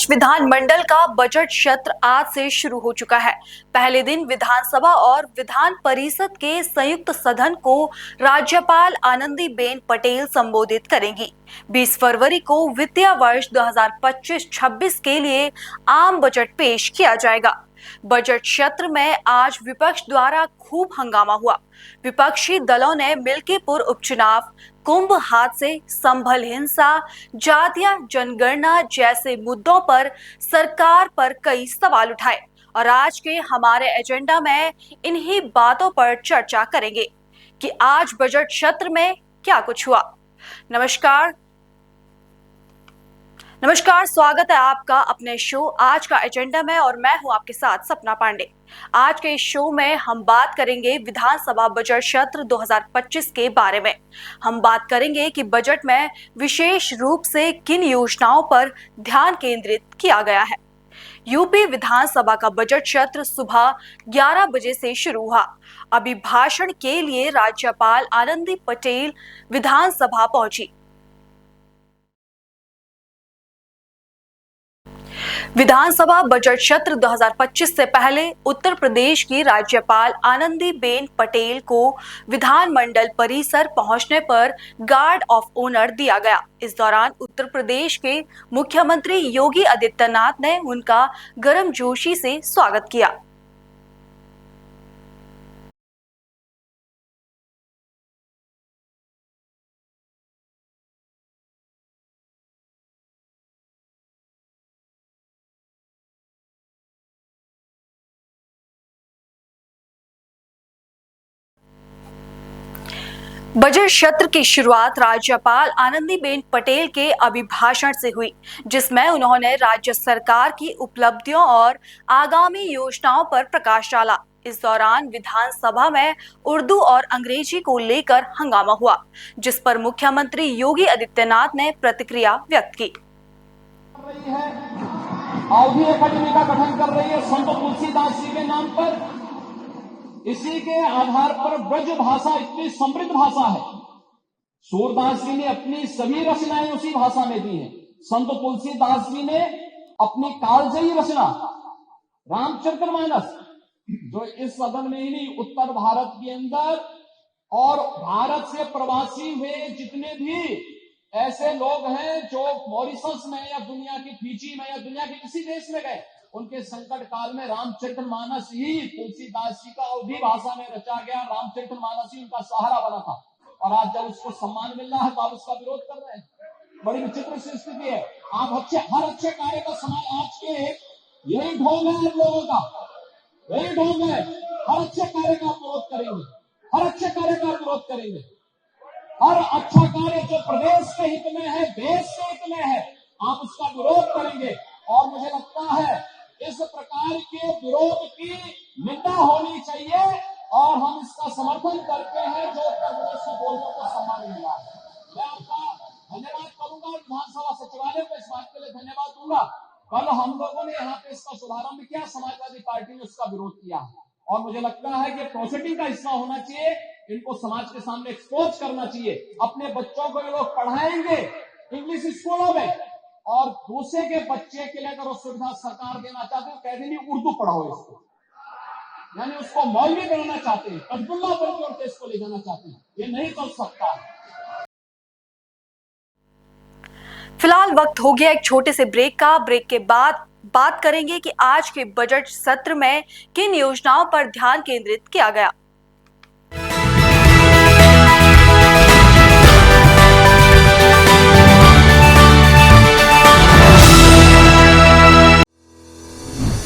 प्रदेश विधानमंडल का बजट सत्र आज से शुरू हो चुका है। पहले दिन विधानसभा और विधान परिषद के संयुक्त सदन को राज्यपाल आनंदीबेन पटेल संबोधित करेंगी। 20 फरवरी को वित्तीय वर्ष 2025-26 के लिए आम बजट पेश किया जाएगा। बजट सत्र में आज विपक्ष द्वारा खूब हंगामा हुआ। विपक्षी दलों ने मिल्कीपुर उपचुनाव, कुंभ हादसे, संभल हिंसा, जातीय जनगणना जैसे मुद्दों पर सरकार पर कई सवाल उठाए और आज के हमारे एजेंडा में इन्हीं बातों पर चर्चा करेंगे कि आज बजट सत्र में क्या कुछ हुआ। नमस्कार, स्वागत है आपका अपने शो आज का एजेंडा में और मैं हूं आपके साथ सपना पांडे। आज के इस शो में हम बात करेंगे विधानसभा बजट सत्र 2025 के बारे में। हम बात करेंगे कि बजट में विशेष रूप से किन योजनाओं पर ध्यान केंद्रित किया गया है। यूपी विधानसभा का बजट सत्र सुबह 11 बजे से शुरू हुआ। अभिभाषण के लिए राज्यपाल आनंदी पटेल विधानसभा पहुंची। विधानसभा बजट सत्र 2025 से पहले उत्तर प्रदेश की राज्यपाल आनंदीबेन पटेल को विधानमंडल परिसर पहुंचने पर गार्ड ऑफ ऑनर दिया गया। इस दौरान उत्तर प्रदेश के मुख्यमंत्री योगी आदित्यनाथ ने उनका गर्मजोशी से स्वागत किया। बजट सत्र की शुरुआत राज्यपाल आनंदीबेन पटेल के अभिभाषण से हुई, जिसमें उन्होंने राज्य सरकार की उपलब्धियों और आगामी योजनाओं पर प्रकाश डाला। इस दौरान विधानसभा में उर्दू और अंग्रेजी को लेकर हंगामा हुआ, जिस पर मुख्यमंत्री योगी आदित्यनाथ ने प्रतिक्रिया व्यक्त की। अवधि एकेडमी का गठन कर रही है संत तुलसीदास जी के नाम पर। इसी के आधार पर ब्रज भाषा इतनी समृद्ध भाषा है। सूरदास जी ने अपनी सभी रचनाएं उसी भाषा में दी हैं। संत तुलसीदास जी ने अपनी कालजयी रचना रामचरितमानस, जो इस सदन में ही नहीं उत्तर भारत के अंदर और भारत से प्रवासी हुए जितने भी ऐसे लोग हैं जो मॉरिशस में या दुनिया की फिजी में या दुनिया के किसी देश में गए, उनके संकट काल में रामचरितमानस ही तुलसीदास जी का अवधी भाषा में रचा गया। रामचरितमानस ही उनका सहारा बना था और आज जब उसको सम्मान मिल रहा है तो आप उसका विरोध कर रहे हैं। बड़ी विचित्र स्थिति है। आप हर अच्छे कार्य का समाज आज के यही ढोंग है आप लोगों का, यही ढोंग है। हर अच्छे कार्य का आप विरोध करेंगे, हर अच्छे कार्य का विरोध करेंगे। हर अच्छा कार्य जो प्रदेश के हित में है, देश के हित में है, आप उसका विरोध करेंगे। और मुझे लगता है इस प्रकार के विरोध की निंदा होनी चाहिए और हम इसका समर्थन करते हैं जो उत्तर प्रदेश के बोलने को सम्मान मिला है। मैं आपका धन्यवाद करूंगा, विधानसभा सचिवालय को इस बात के लिए धन्यवाद दूंगा। कल हम लोगों ने यहाँ पे इसका शुभारंभ किया, समाजवादी पार्टी ने उसका विरोध किया और मुझे लगता है कि प्रोसीडिंग का हिस्सा होना चाहिए। इनको समाज के सामने एक्सपोज करना चाहिए। अपने बच्चों को ये लोग पढ़ाएंगे इंग्लिश स्कूलों में और दूसरे के बच्चे के लिए अगर वो सुविधा सरकार देना चाहते हो, कह देनी उर्दू पढ़ाओ इसको, यानी उसको मौलवी बनाना चाहते हैं, अब्दुल्ला पर इसको ले जाना चाहते हैं। ये नहीं चल सकता। फिलहाल वक्त हो गया एक छोटे से ब्रेक का। ब्रेक के बाद बात करेंगे कि आज के बजट सत्र में किन योजनाओं पर ध्यान केंद्रित किया गया।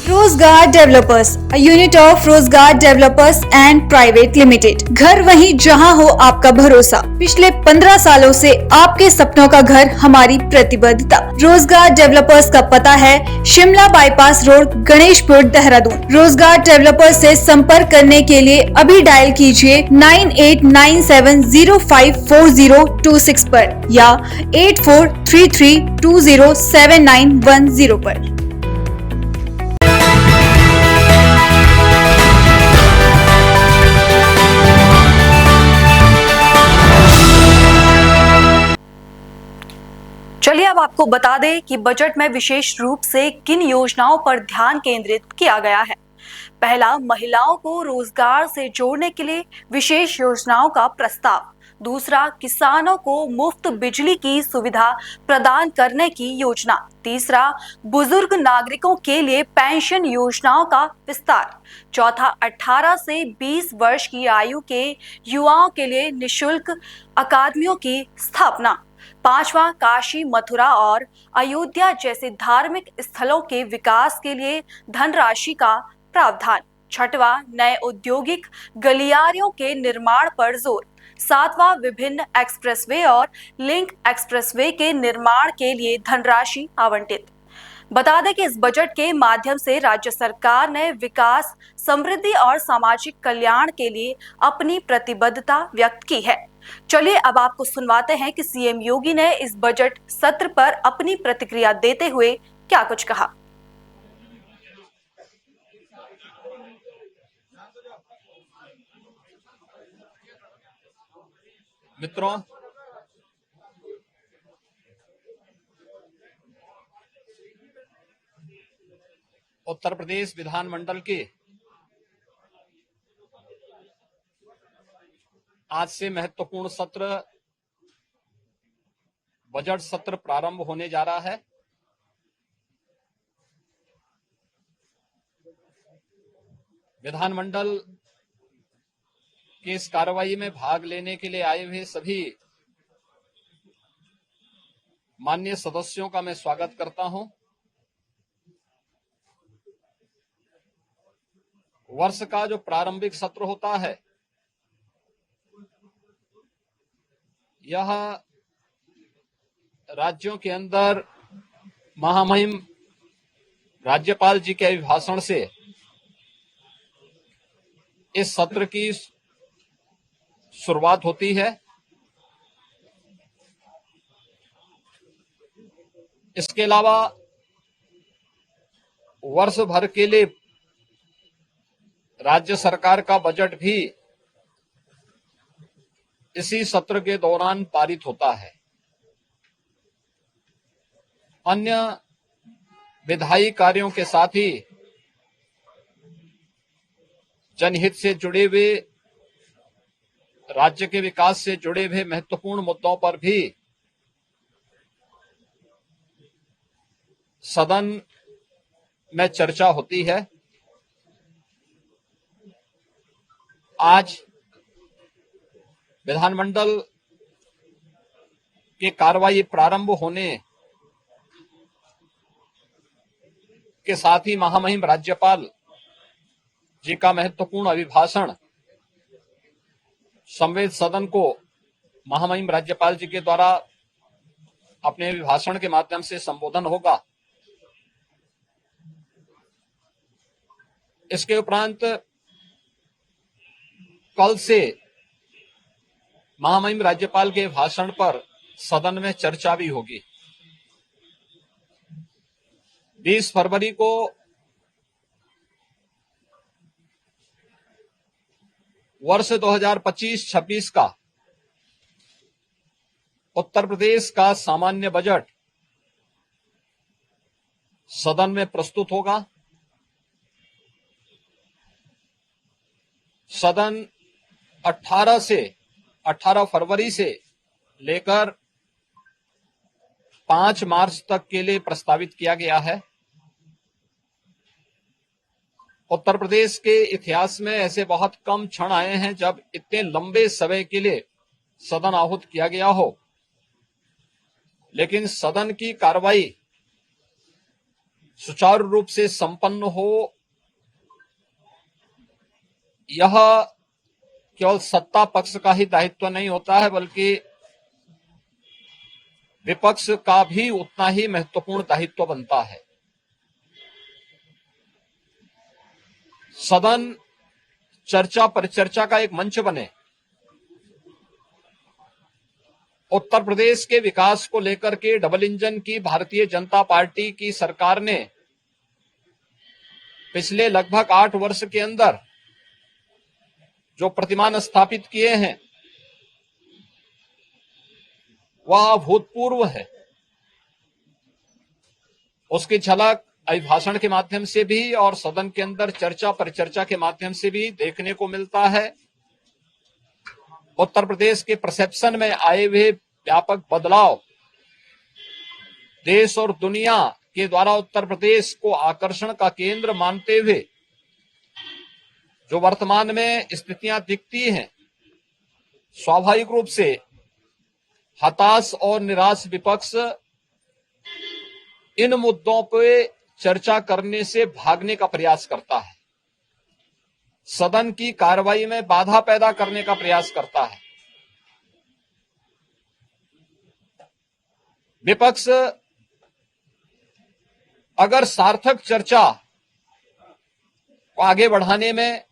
रोजगार डेवलपर्स, a unit of रोजगार डेवलपर्स एंड प्राइवेट लिमिटेड। घर वहीं जहां हो आपका भरोसा। पिछले 15 सालों से आपके सपनों का घर हमारी प्रतिबद्धता। रोजगार डेवलपर्स का पता है शिमला बाईपास रोड, गणेशपुर, देहरादून। रोजगार डेवलपर्स से संपर्क करने के लिए अभी डायल कीजिए 9897054026 पर या 8433207910 पर। आपको बता दें कि बजट में विशेष रूप से किन योजनाओं पर ध्यान केंद्रित किया गया है। पहला, महिलाओं को रोजगार से जोड़ने के लिए विशेष योजनाओं का प्रस्ताव। दूसरा, किसानों को मुफ्त बिजली की सुविधा प्रदान करने की योजना। तीसरा, बुजुर्ग नागरिकों के लिए पेंशन योजनाओं का विस्तार। चौथा, 18 से 20 वर्ष की आयु के युवाओं के लिए निशुल्क अकादमियों की स्थापना। पांचवा, काशी, मथुरा और अयोध्या जैसे धार्मिक स्थलों के विकास के लिए धनराशि का प्रावधान। छठवां, नए औद्योगिक गलियारों के निर्माण पर जोर। सातवां, विभिन्न एक्सप्रेसवे और लिंक एक्सप्रेसवे के निर्माण के लिए धनराशि आवंटित। बता दें कि इस बजट के माध्यम से राज्य सरकार ने विकास, समृद्धि और सामाजिक कल्याण के लिए अपनी प्रतिबद्धता व्यक्त की है। चलिए अब आपको सुनवाते हैं कि सीएम योगी ने इस बजट सत्र पर अपनी प्रतिक्रिया देते हुए क्या कुछ कहा। मित्रों, उत्तर प्रदेश विधानमंडल के आज से महत्वपूर्ण सत्र बजट सत्र प्रारंभ होने जा रहा है। विधानमंडल की इस कार्रवाई में भाग लेने के लिए आए हुए सभी माननीय सदस्यों का मैं स्वागत करता हूं। वर्ष का जो प्रारंभिक सत्र होता है, यह राज्यों के अंदर महामहिम राज्यपाल जी के अभिभाषण से इस सत्र की शुरुआत होती है। इसके अलावा वर्ष भर के लिए राज्य सरकार का बजट भी इसी सत्र के दौरान पारित होता है। अन्य विधायी कार्यों के साथ ही जनहित से जुड़े हुए, राज्य के विकास से जुड़े हुए महत्वपूर्ण मुद्दों पर भी सदन में चर्चा होती है। आज विधानमंडल की कार्रवाई प्रारंभ होने के साथ ही महामहिम राज्यपाल जी का महत्वपूर्ण अभिभाषण संवेद सदन को महामहिम राज्यपाल जी के द्वारा अपने अभिभाषण के माध्यम से संबोधन होगा। इसके उपरांत कल से महामहिम राज्यपाल के भाषण पर सदन में चर्चा भी होगी। 20 फरवरी को वर्ष 2025-26 का उत्तर प्रदेश का सामान्य बजट सदन में प्रस्तुत होगा। सदन 18 फरवरी से लेकर 5 मार्च तक के लिए प्रस्तावित किया गया है। उत्तर प्रदेश के इतिहास में ऐसे बहुत कम क्षण आए हैं जब इतने लंबे समय के लिए सदन आहूत किया गया हो, लेकिन सदन की कार्रवाई सुचारू रूप से संपन्न हो, यह केवल सत्ता पक्ष का ही दायित्व नहीं होता है, बल्कि विपक्ष का भी उतना ही महत्वपूर्ण दायित्व बनता है। सदन चर्चा परिचर्चा का एक मंच बने। उत्तर प्रदेश के विकास को लेकर के डबल इंजन की भारतीय जनता पार्टी की सरकार ने पिछले लगभग 8 वर्ष के अंदर जो प्रतिमान स्थापित किए हैं वह अभूतपूर्व है। उसकी झलक अभिभाषण के माध्यम से भी और सदन के अंदर चर्चा परिचर्चा के माध्यम से भी देखने को मिलता है। उत्तर प्रदेश के परसेप्शन में आए हुए व्यापक बदलाव देश और दुनिया के द्वारा उत्तर प्रदेश को आकर्षण का केंद्र मानते हुए जो वर्तमान में स्थितियां दिखती हैं, स्वाभाविक रूप से हताश और निराश विपक्ष इन मुद्दों पे चर्चा करने से भागने का प्रयास करता है, सदन की कार्रवाई में बाधा पैदा करने का प्रयास करता है। विपक्ष अगर सार्थक चर्चा को आगे बढ़ाने में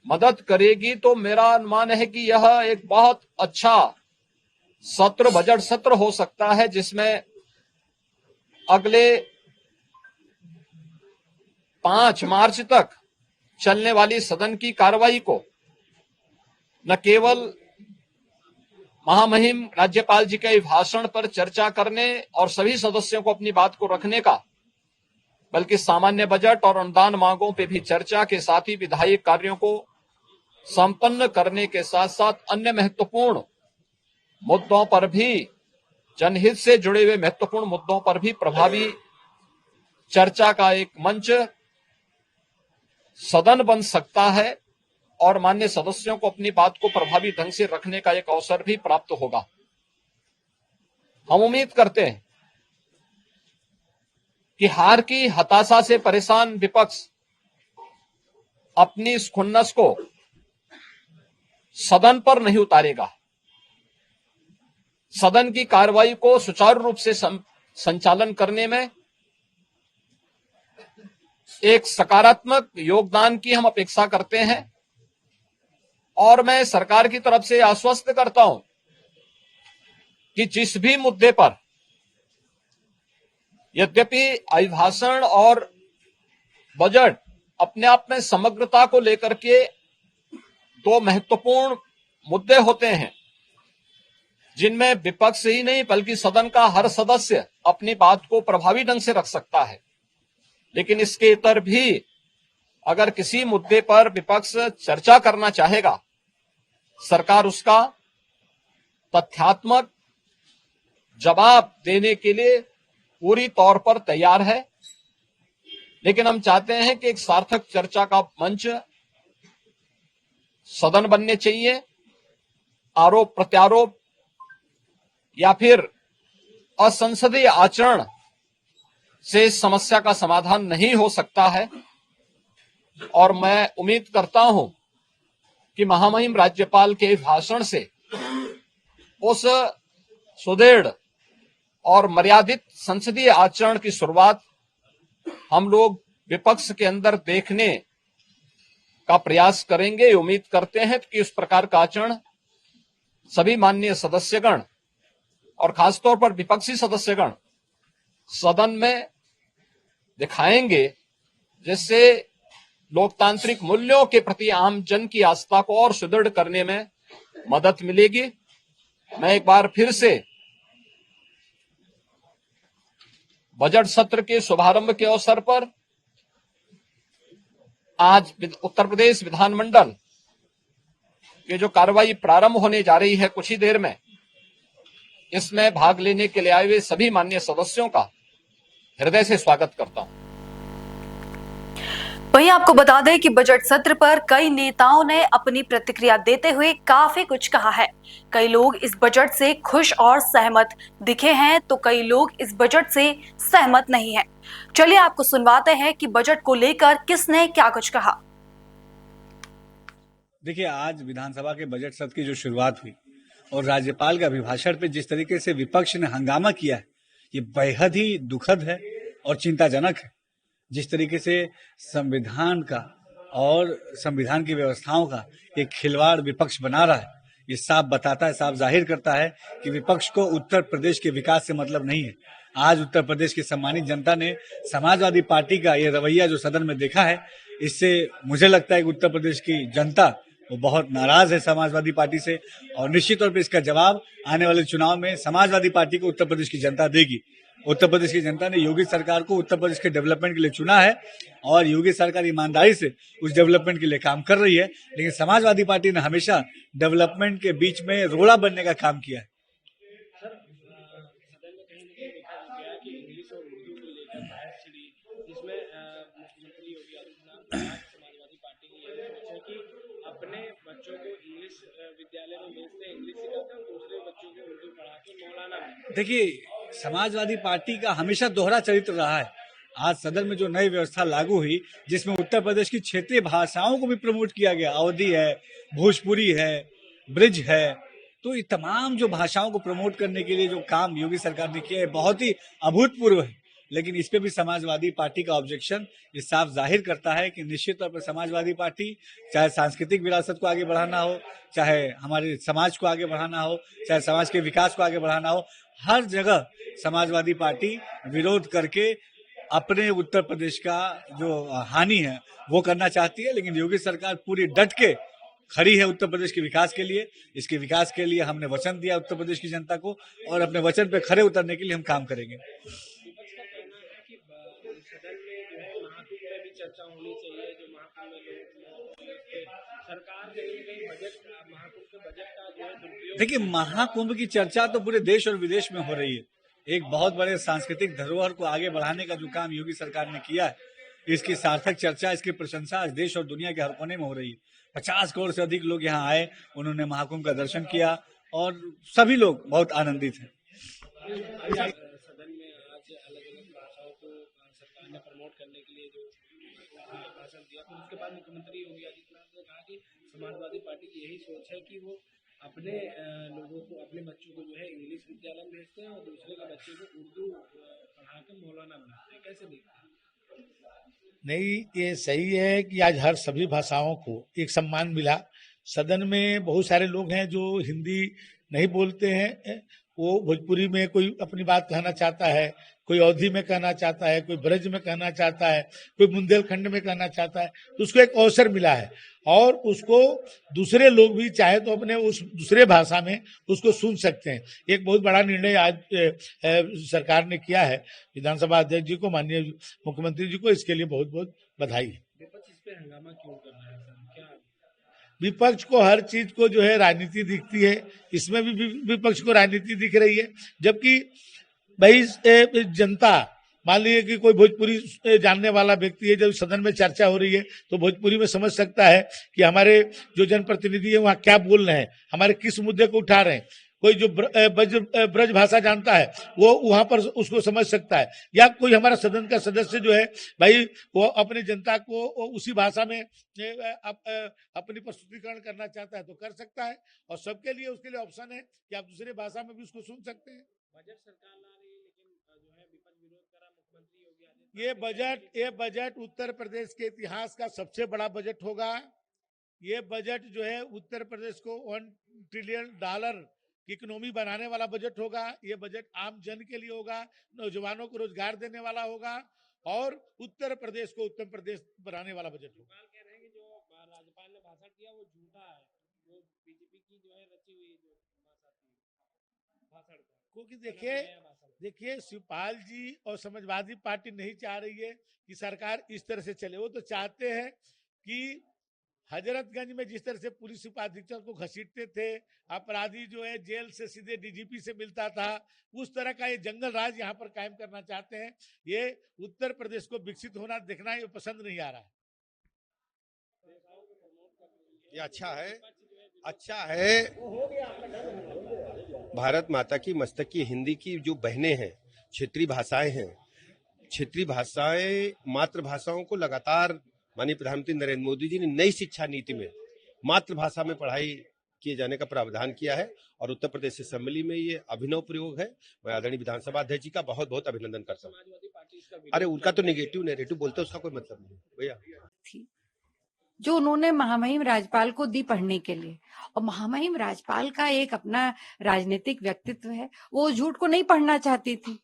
मदद करेगी तो मेरा अनुमान है कि यह एक बहुत अच्छा सत्र, बजट सत्र हो सकता है, जिसमें अगले 5 मार्च तक चलने वाली सदन की कार्रवाई को न केवल महामहिम राज्यपाल जी के भाषण पर चर्चा करने और सभी सदस्यों को अपनी बात को रखने का, बल्कि सामान्य बजट और अनुदान मांगों पे भी चर्चा के साथ ही विधायी कार्यों को संपन्न करने के साथ साथ अन्य महत्वपूर्ण मुद्दों पर भी, जनहित से जुड़े हुए महत्वपूर्ण मुद्दों पर भी प्रभावी चर्चा का एक मंच सदन बन सकता है और माननीय सदस्यों को अपनी बात को प्रभावी ढंग से रखने का एक अवसर भी प्राप्त होगा। हम उम्मीद करते हैं कि हार की हताशा से परेशान विपक्ष अपनी इस खुन्नस को सदन पर नहीं उतारेगा, सदन की कार्रवाई को सुचारू रूप से संचालन करने में एक सकारात्मक योगदान की हम अपेक्षा करते हैं। और मैं सरकार की तरफ से आश्वस्त करता हूं कि जिस भी मुद्दे पर, यद्यपि अभिभाषण और बजट अपने आप में समग्रता को लेकर के 2 महत्वपूर्ण मुद्दे होते हैं, जिनमें विपक्ष ही नहीं बल्कि सदन का हर सदस्य अपनी बात को प्रभावी ढंग से रख सकता है, लेकिन इसके इतर भी अगर किसी मुद्दे पर विपक्ष चर्चा करना चाहेगा, सरकार उसका तथ्यात्मक जवाब देने के लिए पूरी तौर पर तैयार है। लेकिन हम चाहते हैं कि एक सार्थक चर्चा का मंच सदन बनने चाहिए। आरोप प्रत्यारोप या फिर असंसदीय आचरण से इस समस्या का समाधान नहीं हो सकता है। और मैं उम्मीद करता हूं कि महामहिम राज्यपाल के भाषण से उस सुदृढ़ और मर्यादित संसदीय आचरण की शुरुआत हम लोग विपक्ष के अंदर देखने का प्रयास करेंगे। उम्मीद करते हैं कि इस प्रकार का आचरण सभी माननीय सदस्यगण और खासतौर पर विपक्षी सदस्यगण सदन में दिखाएंगे, जिससे लोकतांत्रिक मूल्यों के प्रति आम जन की आस्था को और सुदृढ़ करने में मदद मिलेगी। मैं एक बार फिर से बजट सत्र के शुभारंभ के अवसर पर आज उत्तर प्रदेश विधानमंडल की जो कार्रवाई प्रारंभ होने जा रही है कुछ ही देर में, इसमें भाग लेने के लिए आए हुए सभी माननीय सदस्यों का हृदय से स्वागत करता हूं। वहीं आपको बता दें कि बजट सत्र पर कई नेताओं ने अपनी प्रतिक्रिया देते हुए काफी कुछ कहा है। कई लोग इस बजट से खुश और सहमत दिखे हैं, तो कई लोग इस बजट से सहमत नहीं हैं। चलिए आपको सुनवाते हैं कि बजट को लेकर किसने क्या कुछ कहा। देखिए, आज विधानसभा के बजट सत्र की जो शुरुआत हुई और राज्यपाल के अभिभाषण पे जिस तरीके से विपक्ष ने हंगामा किया है, ये बेहद ही दुखद है और चिंताजनक है। जिस तरीके से संविधान का और संविधान की व्यवस्थाओं का एक खिलवाड़ विपक्ष बना रहा है, ये साफ बताता है, साफ जाहिर करता है कि विपक्ष को उत्तर प्रदेश के विकास से मतलब नहीं है। आज उत्तर प्रदेश की सम्मानित जनता ने समाजवादी पार्टी का ये रवैया जो सदन में देखा है, इससे मुझे लगता है कि उत्तर प्रदेश की जनता वो बहुत नाराज है समाजवादी पार्टी से, और निश्चित तौर पर इसका जवाब आने वाले चुनाव में समाजवादी पार्टी को उत्तर प्रदेश की जनता देगी। उत्तर प्रदेश की जनता ने योगी सरकार को उत्तर प्रदेश के डेवलपमेंट के लिए चुना है और योगी सरकार ईमानदारी से उस डेवलपमेंट के लिए काम कर रही है। लेकिन समाजवादी पार्टी ने हमेशा डेवलपमेंट के बीच में रोड़ा बनने का काम किया है। जिसमें मुख्यमंत्री योगी आदित्यनाथ समाजवादी पार्टी की यह सोच है कि अपने बच्चों को इंग्लिश विद्यालय में भेजते हैं, इंग्लिश सिखाते हैं, दूसरे बच्चों को उर्दू पढ़ा के मौलाना में। देखिए, समाजवादी पार्टी का हमेशा दोहरा चरित्र रहा है। आज सदन में जो नई व्यवस्था लागू हुई, जिसमें उत्तर प्रदेश की क्षेत्रीय भाषाओं को भी प्रमोट किया गया, अवधी है, भोजपुरी है, ब्रिज है, तो ये तमाम जो भाषाओं को प्रमोट करने के लिए जो काम योगी सरकार ने किया है बहुत ही अभूतपूर्व है। लेकिन इस पे भी समाजवादी पार्टी का ऑब्जेक्शन ये साफ जाहिर करता है कि निश्चित तौर पर समाजवादी पार्टी चाहे सांस्कृतिक विरासत को आगे बढ़ाना हो, चाहे हमारे समाज को आगे बढ़ाना हो, चाहे समाज के विकास को आगे बढ़ाना हो, हर जगह समाजवादी पार्टी विरोध करके अपने उत्तर प्रदेश का जो हानि है वो करना चाहती है। लेकिन योगी सरकार पूरी डट के खड़ी है उत्तर प्रदेश के विकास के लिए। इसके विकास के लिए हमने वचन दिया उत्तर प्रदेश की जनता को और अपने वचन पे खड़े उतरने के लिए हम काम करेंगे। सदन में जो है महाकुंभ में भी चर्चा होनी चाहिए, जो महाकुंभ में सरकार कहीं बजट महाकुंभ के बजट का जो है दुरुपयोग। देखिए, महाकुंभ की चर्चा तो पूरे देश और विदेश में हो रही है। एक बहुत बड़े सांस्कृतिक धरोहर को आगे बढ़ाने का जो काम योगी सरकार ने किया है, इसकी सार्थक चर्चा, इसकी प्रशंसा आज देश और दुनिया के हर कोने में हो रही है। 50 करोड़ से अधिक लोग यहाँ आए, उन्होंने महाकुंभ का दर्शन किया और सभी लोग बहुत आनंदित हैं। सदन में आज अलग अलग भाषाओं को सरकार ने प्रमोट करने के लिए जो भाषण दिया, फिर उसके बाद मुख्यमंत्री योगी आदित्यनाथ ने कहा कि समाजवादी पार्टी की यही सोच है कि वो अपने लोगों को, अपने बच्चों को जो है इंग्लिश विद्यालय में भेजते हैं और दूसरे के बच्चे को उर्दू पढ़ा के मौलाना बनाते हैं। कैसे देखते हैं? नहीं, ये सही है कि आज हर सभी भाषाओं को एक सम्मान मिला। सदन में बहुत सारे लोग हैं जो हिंदी नहीं बोलते हैं, वो भोजपुरी में कोई अपनी बात कहना चाहता है, कोई अवधी में कहना चाहता है, कोई ब्रज में कहना चाहता है, कोई बुंदेलखंड में कहना चाहता है, तो उसको एक अवसर मिला है और उसको दूसरे लोग भी चाहे तो अपने उस दूसरे भाषा में उसको सुन सकते हैं। एक बहुत बड़ा निर्णय आज सरकार ने किया है। विधानसभा अध्यक्ष जी को, माननीय मुख्यमंत्री जी को इसके लिए बहुत बहुत बधाई है। विपक्ष इस पे हंगामा क्यों कर रहा है सर? क्या विपक्ष को हर चीज को जो है राजनीति दिखती है, इसमें भी विपक्ष को राजनीति दिख रही है। जबकि भाई जनता, मान लीजिए कि कोई भोजपुरी जानने वाला व्यक्ति है, जब सदन में चर्चा हो रही है तो भोजपुरी में समझ सकता है कि हमारे जो जनप्रतिनिधि है वहाँ क्या बोल रहे हैं, हमारे किस मुद्दे को उठा रहे हैं। कोई जो ब्रज भाषा जानता है वो वहां पर उसको समझ सकता है, या कोई हमारा सदन का सदस्य जो है भाई वो अपने जनता को उसी भाषा में अपनी प्रस्तुतिकरण करना चाहता है तो कर सकता है। और सबके लिए उसके लिए ऑप्शन है कि आप दूसरे भाषा में भी उसको सुन सकते हैं। बजट सरकार ला रही है, लेकिन जो है विपक्ष विरोध करा, मुख्यमंत्री योगी आदित्यनाथ ये बजट उत्तर प्रदेश के इतिहास का सबसे बड़ा बजट होगा। ये बजट जो है उत्तर प्रदेश को $1 ट्रिलियन की इकोनॉमी बनाने वाला बजट होगा। ये बजट आम जन के लिए होगा, नौजवानों को रोजगार देने वाला होगा और उत्तर प्रदेश को उत्तम प्रदेश बनाने वाला बजट होगा। कह रहे हैं कि जो राज्यपाल ने भाषण दिया वो झूठा है, वो बीजेपी की जो है रची हुई जो भाषण था। क्योंकि देखिए शिवपाल जी और समाजवादी पार्टी नहीं चाह रही है कि सरकार इस तरह से चले। वो तो चाहते हैं कि हजरतगंज में जिस तरह से पुलिस उपाधीक्षक को घसीटते थे, अपराधी जो है जेल से सीधे डीजीपी से मिलता था, उस तरह का ये जंगल राज यहाँ पर कायम करना चाहते हैं। ये उत्तर प्रदेश को विकसित होना देखना ये पसंद नहीं आ रहा है। ये अच्छा है। भारत माता की मस्तक की हिंदी की जो बहनें हैं, क्षेत्रीय भाषाएं हैं, क्षेत्रीय भाषाएं मातृभाषाओं को लगातार माननीय प्रधानमंत्री नरेंद्र मोदी जी ने नई शिक्षा नीति में मातृभाषा में पढ़ाई किए जाने का प्रावधान किया है और उत्तर प्रदेश असेंबली में ये अभिनव प्रयोग है। मैं आदरणीय विधानसभा अध्यक्ष जी का बहुत बहुत अभिनंदन करता हूँ। अरे उनका तो नेगेटिव नैरेटिव बोलते उसका कोई मतलब नहीं भैया। जो उन्होंने महामहिम राज्यपाल को दी पढ़ने के लिए, और महामहिम राज्यपाल का एक अपना राजनीतिक व्यक्तित्व है, वो झूठ को नहीं पढ़ना चाहती थी,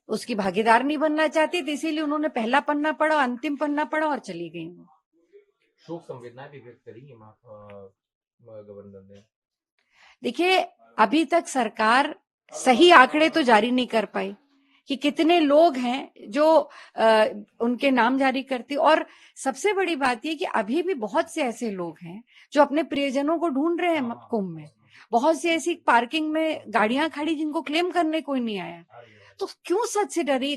उसकी भागीदार नहीं बनना चाहती थी, इसीलिए उन्होंने पहला पन्ना पढ़ा, अंतिम पन्ना पढ़ा और चली गई। वो शोक संवेदनाएं भी व्यक्त करी गवर्नर ने। देखिए, अभी तक सरकार सही आंकड़े तो जारी नहीं कर पाई, कि कितने लोग हैं जो उनके नाम जारी करते। और सबसे बड़ी बात ये कि अभी भी बहुत से ऐसे लोग हैं जो अपने प्रियजनों को ढूंढ रहे हैं कुंभ में। बहुत सी ऐसी पार्किंग में गाड़ियां खड़ी जिनको क्लेम करने कोई नहीं आया। तो क्यों सच से डरी?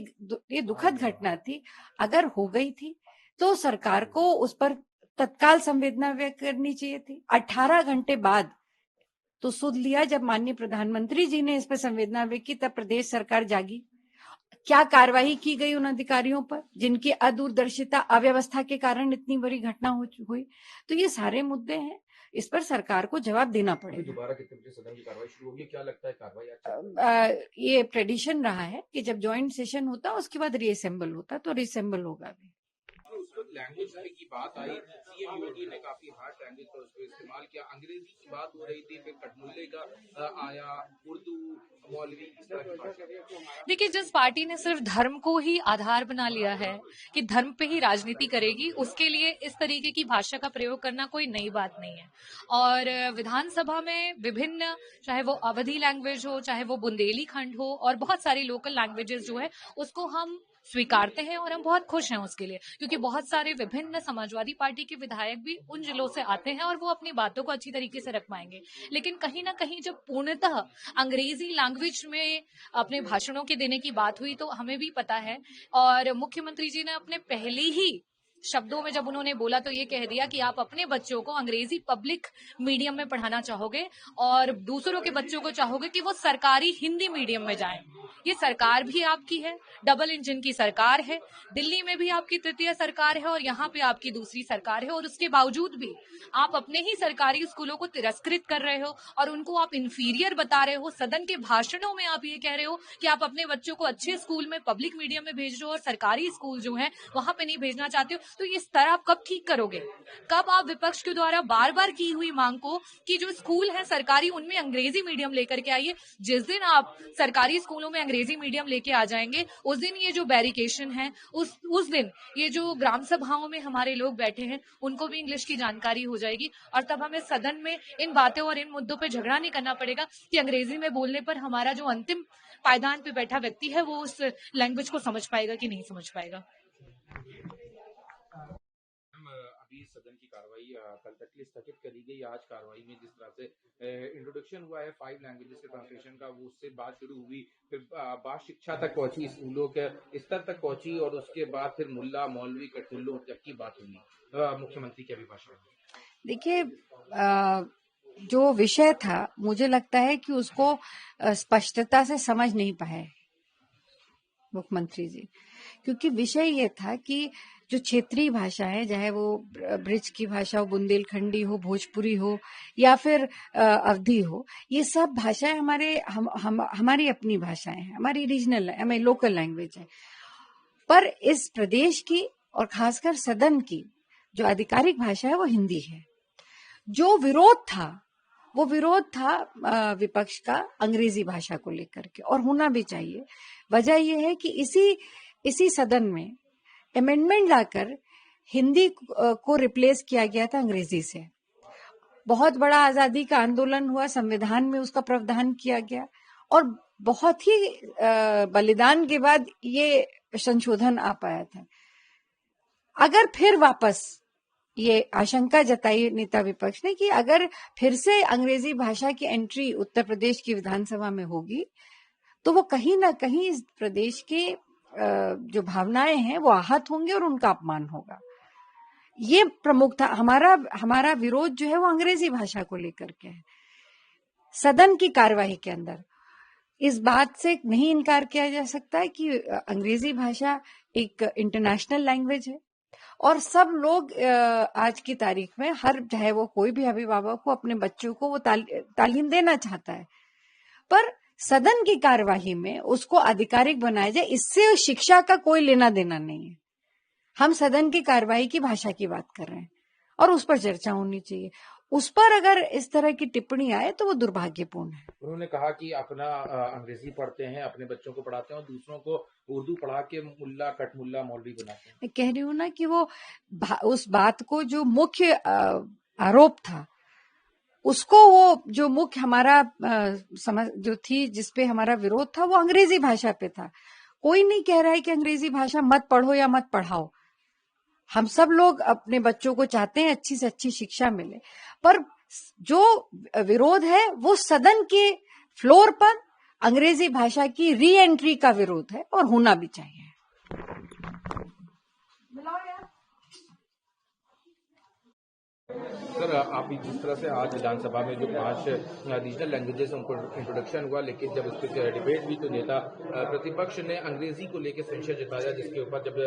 ये दुखद घटना थी। अगर हो गई थी तो सरकार को उस पर तत्काल संवेदना व्यक्त करनी चाहिए थी। 18 घंटे बाद तो सुध लिया जब माननीय प्रधानमंत्री जी ने इस पर संवेदना व्यक्त की, तब प्रदेश सरकार जागी। क्या कार्रवाई की गई उन अधिकारियों पर जिनकी अदूरदर्शिता, अव्यवस्था के कारण इतनी बड़ी घटना हुई? तो ये सारे मुद्दे हैं, इस पर सरकार को जवाब देना पड़ेगा। दोबारा कितने बजे सदन की कार्रवाई शुरू होगी? क्या लगता है कार्रवाई ये ट्रेडिशन रहा है कि जब ज्वाइंट सेशन होता है उसके बाद रीअसेंबल होता, तो रीअसेंबल होगा भी। लैंग्वेज की बात आई, सीएम योगी ने काफी हार्ड लैंग्वेज का उसको इस्तेमाल किया। अंग्रेजी की बात हो रही थी, फिर कठमुल्ले का आया, उर्दू, मौलवी, इस तरह की बात। देखिए, जिस पार्टी ने सिर्फ धर्म को ही आधार बना लिया है कि धर्म पे ही राजनीति करेगी, उसके लिए इस तरीके की भाषा का प्रयोग करना कोई नई बात नहीं है। और विधानसभा में विभिन्न, चाहे वो अवधी लैंग्वेज हो, चाहे वो बुंदेली खंड हो, और बहुत सारी लोकल लैंग्वेजेस जो है उसको हम स्वीकारते हैं और हम बहुत खुश हैं उसके लिए, क्योंकि बहुत सारे विभिन्न समाजवादी पार्टी के विधायक भी उन जिलों से आते हैं और वो अपनी बातों को अच्छी तरीके से रख पाएंगे। लेकिन कहीं ना कहीं जब पूर्णतः अंग्रेजी लैंग्वेज में अपने भाषणों के देने की बात हुई, तो हमें भी पता है, और मुख्यमंत्री जी ने अपने पहले ही शब्दों में जब उन्होंने बोला तो ये कह दिया कि आप अपने बच्चों को अंग्रेजी पब्लिक मीडियम में पढ़ाना चाहोगे और दूसरों के बच्चों को चाहोगे कि वो सरकारी हिंदी मीडियम में जाएं। ये सरकार भी आपकी है, डबल इंजन की सरकार है। दिल्ली में भी आपकी तृतीय सरकार है और यहाँ पे आपकी दूसरी सरकार है, और उसके बावजूद भी आप अपने ही सरकारी स्कूलों को तिरस्कृत कर रहे हो और उनको आप इंफीरियर बता रहे हो। सदन के भाषणों में आप ये कह रहे हो कि आप अपने बच्चों को अच्छे स्कूल में, पब्लिक मीडियम में भेज रहे हो और सरकारी स्कूल जो है वहां पे नहीं भेजना चाहते हो। तो इस तरह आप कब ठीक करोगे? कब आप विपक्ष के द्वारा बार बार की हुई मांग को कि जो स्कूल है सरकारी उनमें अंग्रेजी मीडियम लेकर के आइए, जिस दिन आप सरकारी स्कूलों में अंग्रेजी मीडियम लेके आ जाएंगे उस दिन ये जो बैरिकेशन है, उस दिन ये जो ग्राम सभाओं में हमारे लोग बैठे हैं उनको भी इंग्लिश की जानकारी हो जाएगी, और तब हमें सदन में इन बातों और इन मुद्दों पे झगड़ा नहीं करना पड़ेगा कि अंग्रेजी में बोलने पर हमारा जो अंतिम पायदान पे बैठा व्यक्ति है वो उस लैंग्वेज को समझ पाएगा कि नहीं समझ पाएगा। अभी सदन की कार्रवाई कल तक के लिए स्थगित करी गई। आज कार्रवाई में जिस तरह से इंट्रोडक्शन हुआ है 5 लैंग्वेजेस के ट्रांसलेशन का, वो उससे बात शुरू हुई, फिर बात शिक्षा तक पहुंची, स्कूलों के स्तर तक पहुंची, और उसके बाद फिर मुल्ला, मौलवी, कठुल्लों तक की बात हुई मुख्यमंत्री के अभिभाषण में। देखिए, जो विषय था मुझे लगता है कि उसको स्पष्टता से समझ नहीं पाए मुख्यमंत्री जी, क्योंकि विषय ये था कि जो क्षेत्रीय भाषा है, चाहे वो ब्रिज की भाषा हो, बुंदेलखंडी हो, भोजपुरी हो या फिर अवधी हो, ये सब भाषाएं हमारी अपनी भाषाएं हैं, हमारी रीजनल है, हमारी लोकल लैंग्वेज है। पर इस प्रदेश की और खासकर सदन की जो आधिकारिक भाषा है वो हिंदी है। जो विरोध था वो विरोध था विपक्ष का अंग्रेजी भाषा को लेकर के, और होना भी चाहिए। वजह यह है कि इसी सदन में अमेंडमेंट लाकर हिंदी को रिप्लेस किया गया था अंग्रेजी से। बहुत बड़ा आजादी का आंदोलन हुआ, संविधान में उसका प्रावधान किया गया, और बहुत ही बलिदान के बाद ये संशोधन आ पाया था। अगर फिर वापस ये आशंका जताई नेता विपक्ष ने कि अगर फिर से अंग्रेजी भाषा की एंट्री उत्तर प्रदेश की विधानसभा में होगी तो वो कहीं ना कहीं इस प्रदेश के जो भावनाएं हैं वो आहत होंगे और उनका अपमान होगा। ये प्रमुख था। हमारा विरोध जो है वो अंग्रेजी भाषा को लेकर के है। सदन की कार्यवाही के अंदर इस बात से नहीं इनकार किया जा सकता है कि अंग्रेजी भाषा एक इंटरनेशनल लैंग्वेज है, और सब लोग आज की तारीख में चाहे वो कोई भी अभिभावक हो अपने बच्चों को वो तालीम देना चाहता है, पर सदन की कार्यवाही में उसको आधिकारिक बनाया जाए, इससे शिक्षा का कोई लेना देना नहीं है। हम सदन की कार्यवाही की भाषा की बात कर रहे हैं और उस पर चर्चा होनी चाहिए। उस पर अगर इस तरह की टिप्पणी आए तो वो दुर्भाग्यपूर्ण है। उन्होंने कहा कि अपना अंग्रेजी पढ़ते हैं, अपने बच्चों को पढ़ाते हैं और दूसरों को उर्दू पढ़ा के मुल्ला, कठमुल्ला, मौलवी बनाते हैं। मैं कह रही हूँ ना कि वो उस बात को जो मुख्य आरोप था उसको, वो जो मुख्य हमारा समझ जो थी जिसपे हमारा विरोध था वो अंग्रेजी भाषा पे था, कोई नहीं कह रहा है कि अंग्रेजी भाषा मत पढ़ो या मत पढ़ाओ। हम सब लोग अपने बच्चों को चाहते हैं अच्छी से अच्छी शिक्षा मिले, पर जो विरोध है वो सदन के फ्लोर पर अंग्रेजी भाषा की री एंट्री का विरोध है और होना भी चाहिए। सर, आप जिस तरह से आज विधानसभा में जो 5 रीजनल लैंग्वेजेस उनको इंट्रोडक्शन हुआ, लेकिन जब उस पर डिबेट हुई तो नेता प्रतिपक्ष ने अंग्रेजी को लेकर संशय जताया, जिसके ऊपर जब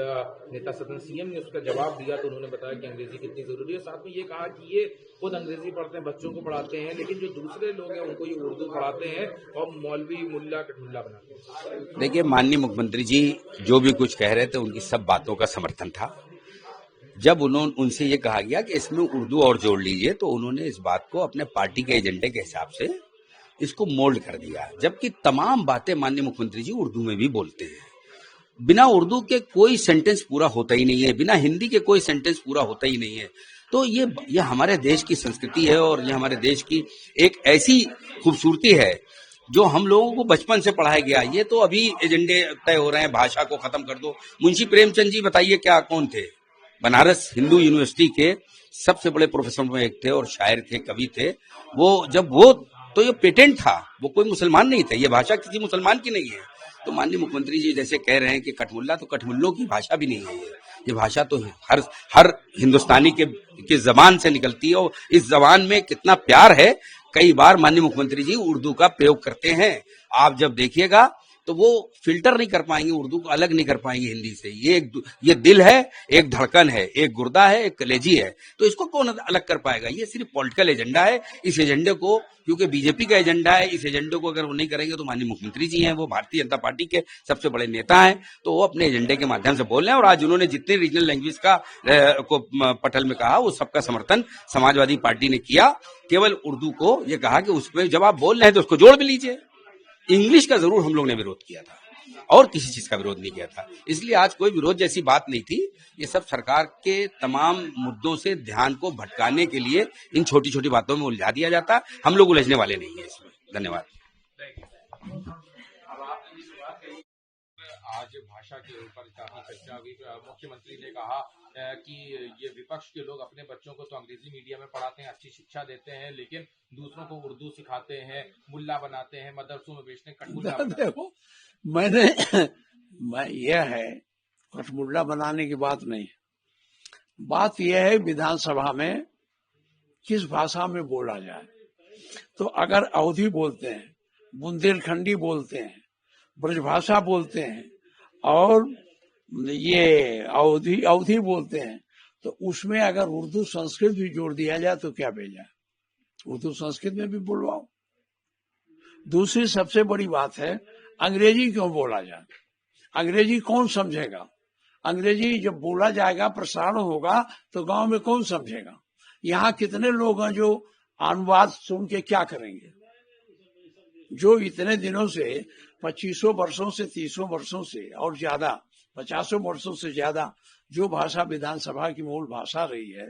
नेता सदन सीएम ने उसका जवाब दिया तो उन्होंने बताया कि अंग्रेजी कितनी जरूरी है। साथ में ये कहा कि ये खुद अंग्रेजी पढ़ते हैं, बच्चों को पढ़ाते हैं, लेकिन जो दूसरे लोग हैं उनको ये उर्दू पढ़ाते हैं और मौलवी मुल्ला कठमुल्ला बनाते हैं। देखिए, माननीय मुख्यमंत्री जी जो भी कुछ कह रहे थे उनकी सब बातों का समर्थन था। जब उनसे ये कहा गया कि इसमें उर्दू और जोड़ लीजिए, तो उन्होंने इस बात को अपने पार्टी के एजेंडे के हिसाब से इसको मोल्ड कर दिया, जबकि तमाम बातें माननीय मुख्यमंत्री जी उर्दू में भी बोलते हैं। बिना उर्दू के कोई सेंटेंस पूरा होता ही नहीं है, बिना हिंदी के कोई सेंटेंस पूरा होता ही नहीं है। तो ये हमारे देश की संस्कृति है और ये हमारे देश की एक ऐसी खूबसूरती है जो हम लोगों को बचपन से पढ़ाया गया। ये तो अभी एजेंडे तय हो रहे हैं, भाषा को खत्म कर दो। मुंशी प्रेमचंद जी बताइए क्या कौन थे? बनारस हिंदू यूनिवर्सिटी के सबसे बड़े प्रोफेसर में एक थे और शायर थे, कवि थे। वो तो ये पेटेंट था, वो कोई मुसलमान नहीं थे, ये भाषा किसी मुसलमान की नहीं है। तो माननीय मुख्यमंत्री जी जैसे कह रहे हैं कि कठमुल्ला, तो कठमुल्लों की भाषा भी नहीं है ये भाषा तो हर हिंदुस्तानी के जबान से निकलती है और इस जबान में कितना प्यार है। कई बार माननीय मुख्यमंत्री जी उर्दू का प्रयोग करते हैं, आप जब देखिएगा तो वो फिल्टर नहीं कर पाएंगे, उर्दू को अलग नहीं कर पाएंगे हिंदी से। ये दिल है, एक धड़कन है, एक गुर्दा है, एक कलेजी है, तो इसको कौन अलग कर पाएगा? ये सिर्फ पॉलिटिकल एजेंडा है। इस एजेंडे को, क्योंकि बीजेपी का एजेंडा है, इस एजेंडे को अगर वो नहीं करेंगे तो माननीय मुख्यमंत्री जी हैं, वो भारतीय जनता पार्टी के सबसे बड़े नेता हैं, तो वो अपने एजेंडे के माध्यम से बोल रहे हैं। और आज उन्होंने जितने रीजनल लैंग्वेज को पटल में कहा, वो सबका समर्थन समाजवादी पार्टी ने किया। केवल उर्दू को ये कहा कि उसमें जब आप बोल रहे हैं तो उसको जोड़ भी लीजिए। इंग्लिश का जरूर हम लोग ने विरोध किया था और किसी चीज का विरोध नहीं किया था, इसलिए आज कोई विरोध जैसी बात नहीं थी। ये सब सरकार के तमाम मुद्दों से ध्यान को भटकाने के लिए इन छोटी छोटी बातों में उलझा दिया जाता। हम लोग उलझने वाले नहीं है इसमें। धन्यवाद। आज भाषा के ऊपर काफी चर्चा हुई। मुख्यमंत्री ने कहा कि ये विपक्ष के लोग अपने बच्चों को तो अंग्रेजी मीडियम में पढ़ाते हैं, अच्छी शिक्षा देते हैं, लेकिन दूसरों को उर्दू सिखाते हैं, मुल्ला बनाते हैं, मदरसों में बेचते हैं, कठमुल्ला बनाते हैं। मैं यह है, कठमुल्ला बनाने की बात नहीं, बात यह है विधानसभा में किस भाषा में बोला जाए। तो अगर अवधी बोलते हैं, बुंदेलखंडी बोलते हैं, ब्रजभाषा बोलते हैं और ये अवधी बोलते हैं, तो उसमें अगर उर्दू संस्कृत भी जोड़ दिया जाए तो क्या भेजा? उर्दू संस्कृत में भी बोलवाओ। दूसरी सबसे बड़ी बात है, अंग्रेजी क्यों बोला जाए? अंग्रेजी कौन समझेगा? अंग्रेजी जब बोला जाएगा, प्रसारण होगा, तो गांव में कौन समझेगा? यहाँ कितने लोग हैं जो अनुवाद सुन के क्या करेंगे? जो इतने दिनों से 2500 वर्षों से 30 वर्षों से और ज्यादा 50 वर्षों से ज्यादा जो भाषा विधानसभा की मूल भाषा रही है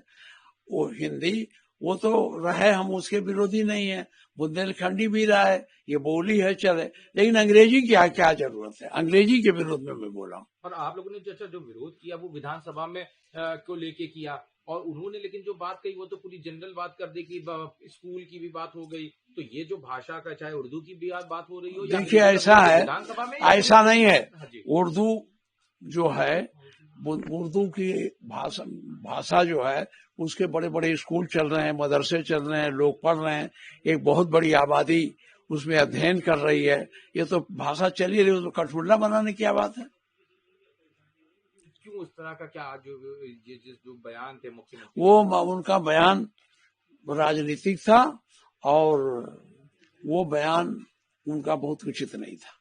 वो हिंदी, वो तो रहे, हम उसके विरोधी नहीं है। बुंदेलखंडी भी रहा है, ये बोली है, चले, लेकिन अंग्रेजी की क्या जरूरत है? अंग्रेजी के विरोध में मैं बोला। और आप लोगों ने जो विरोध किया वो विधानसभा में को लेके किया, और उन्होंने लेकिन जो बात कही वो तो पूरी जनरल बात कर दी कि स्कूल की भी बात हो गई। तो ये जो भाषा का, चाहे उर्दू की भी बात हो रही हो, देखिए ऐसा है, ऐसा नहीं है। उर्दू जो है, उर्दू की भाषा जो है, उसके बड़े बड़े स्कूल चल रहे हैं, मदरसे चल रहे हैं, लोग पढ़ रहे हैं, एक बहुत बड़ी आबादी उसमें अध्ययन कर रही है। ये तो भाषा चली रही है, तो कठमुल्ला बनाने की क्या बात है? क्यों इस तरह का? क्या जो बयान थे मुख्यमंत्री, वो उनका बयान राजनीतिक था और वो बयान उनका बहुत उचित नहीं था।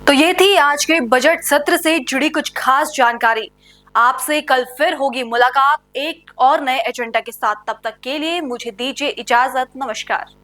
तो ये थी आज के बजट सत्र से जुड़ी कुछ खास जानकारी। आपसे कल फिर होगी मुलाकात एक और नए एजेंडा के साथ। तब तक के लिए मुझे दीजिए इजाजत। नमस्कार।